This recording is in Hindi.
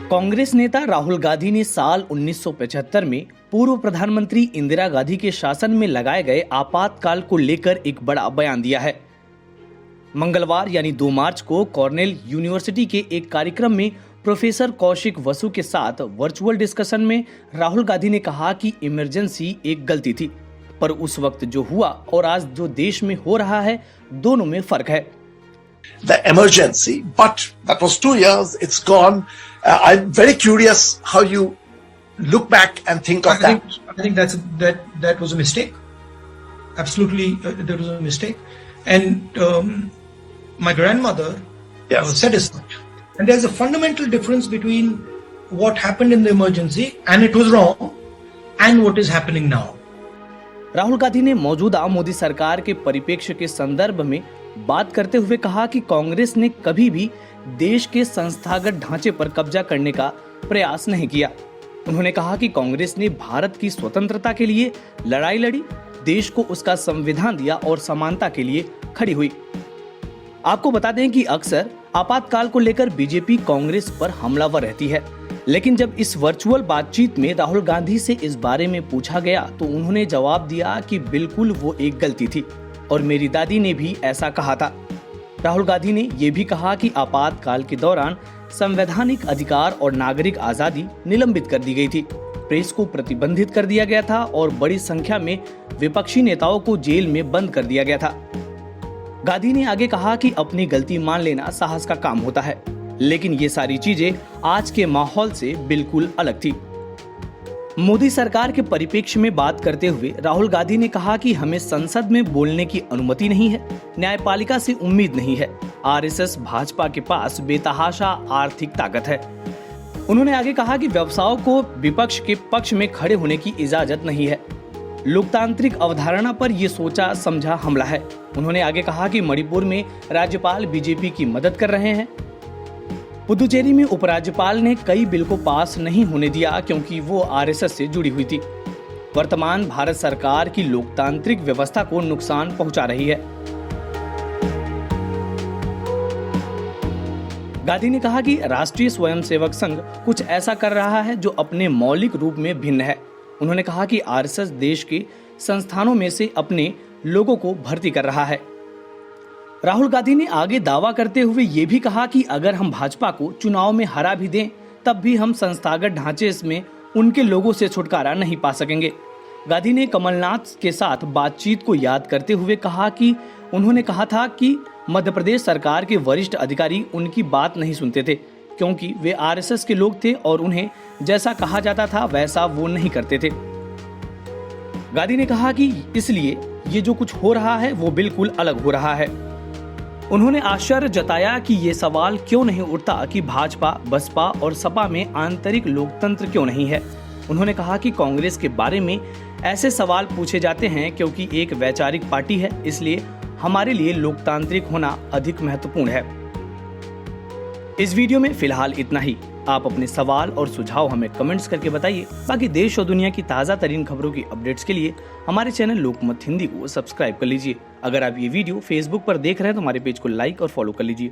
कांग्रेस नेता राहुल गांधी ने साल 1975 में पूर्व प्रधानमंत्री इंदिरा गांधी के शासन में लगाए गए आपातकाल को लेकर एक बड़ा बयान दिया है। मंगलवार यानी 2 मार्च को कॉर्नेल यूनिवर्सिटी के एक कार्यक्रम में प्रोफेसर कौशिक वसु के साथ वर्चुअल डिस्कशन में राहुल गांधी ने कहा कि इमरजेंसी एक गलती थी, पर उस वक्त जो हुआ और आज जो देश में हो रहा है, दोनों में फर्क है। The emergency, but that was 2 years. It's gone. I'm very curious how you look back and think of that. I think that was a mistake. Absolutely, that was a mistake. And my grandmother said as such. And there's a fundamental difference between what happened in the emergency and it was wrong, and what is happening now. Rahul Gandhi ने मौजूदा मोदी सरकार के परिप्रेक्ष्य के संदर्भ में बात करते हुए कहा कि कांग्रेस ने कभी भी देश के संस्थागत ढांचे पर कब्जा करने का प्रयास नहीं किया। उन्होंने कहा कि कांग्रेस ने भारत की स्वतंत्रता के लिए लड़ाई लड़ी, देश को उसका संविधान दिया और समानता के लिए खड़ी हुई। आपको बता दें कि अक्सर आपातकाल को लेकर बीजेपी कांग्रेस पर हमलावर रहती है, लेकिन जब इस वर्चुअल बातचीत में राहुल गांधी से इस बारे में पूछा गया तो उन्होंने जवाब दिया कि बिल्कुल वो एक गलती थी और मेरी दादी ने भी ऐसा कहा था। राहुल गांधी ने यह भी कहा कि आपातकाल के दौरान संवैधानिक अधिकार और नागरिक आजादी निलंबित कर दी गई थी, प्रेस को प्रतिबंधित कर दिया गया था और बड़ी संख्या में विपक्षी नेताओं को जेल में बंद कर दिया गया था। गांधी ने आगे कहा कि अपनी गलती मान लेना साहस का काम होता है, लेकिन ये सारी चीजें आज के माहौल से बिल्कुल अलग थी। मोदी सरकार के परिप्रेक्ष्य में बात करते हुए राहुल गांधी ने कहा कि हमें संसद में बोलने की अनुमति नहीं है, न्यायपालिका से उम्मीद नहीं है। आरएसएस भाजपा के पास बेतहाशा आर्थिक ताकत है। उन्होंने आगे कहा कि व्यवसायों को विपक्ष के पक्ष में खड़े होने की इजाजत नहीं है। लोकतांत्रिक अवधारणा पर यह सोचा समझा हमला है। उन्होंने आगे कहा कि मणिपुर में राज्यपाल बीजेपी की मदद कर रहे हैं। पुदुचेरी में उपराज्यपाल ने कई बिल को पास नहीं होने दिया क्योंकि वो आरएसएस से जुड़ी हुई थी। वर्तमान भारत सरकार की लोकतांत्रिक व्यवस्था को नुकसान पहुंचा रही है। गांधी ने कहा कि राष्ट्रीय स्वयंसेवक संघ कुछ ऐसा कर रहा है जो अपने मौलिक रूप में भिन्न है। उन्होंने कहा कि आरएसएस देश के संस्थानों में से अपने लोगों को भर्ती कर रहा है। राहुल गांधी ने आगे दावा करते हुए ये भी कहा कि अगर हम भाजपा को चुनाव में हरा भी दें, तब भी हम संस्थागत ढांचे में उनके लोगों से छुटकारा नहीं पा सकेंगे। गांधी ने कमलनाथ के साथ बातचीत को याद करते हुए कहा कि उन्होंने कहा था कि मध्य प्रदेश सरकार के वरिष्ठ अधिकारी उनकी बात नहीं सुनते थे क्योंकि वे आरएसएस के लोग थे और उन्हें जैसा कहा जाता था वैसा वो नहीं करते थे। गांधी ने कहा कि इसलिए ये जो कुछ हो रहा है वो बिल्कुल अलग हो रहा है। उन्होंने आश्चर्य जताया कि ये सवाल क्यों नहीं उठता कि भाजपा, बसपा और सपा में आंतरिक लोकतंत्र क्यों नहीं है। उन्होंने कहा कि कांग्रेस के बारे में ऐसे सवाल पूछे जाते हैं क्योंकि एक वैचारिक पार्टी है, इसलिए हमारे लिए लोकतांत्रिक होना अधिक महत्वपूर्ण है। इस वीडियो में फिलहाल इतना ही। आप अपने सवाल और सुझाव हमें कमेंट्स करके बताइए। बाकी देश और दुनिया की ताज़ा तरीन खबरों की अपडेट्स के लिए हमारे चैनल लोकमत हिंदी को सब्सक्राइब कर लीजिए। अगर आप ये वीडियो फेसबुक पर देख रहे हैं तो हमारे पेज को लाइक और फॉलो कर लीजिए।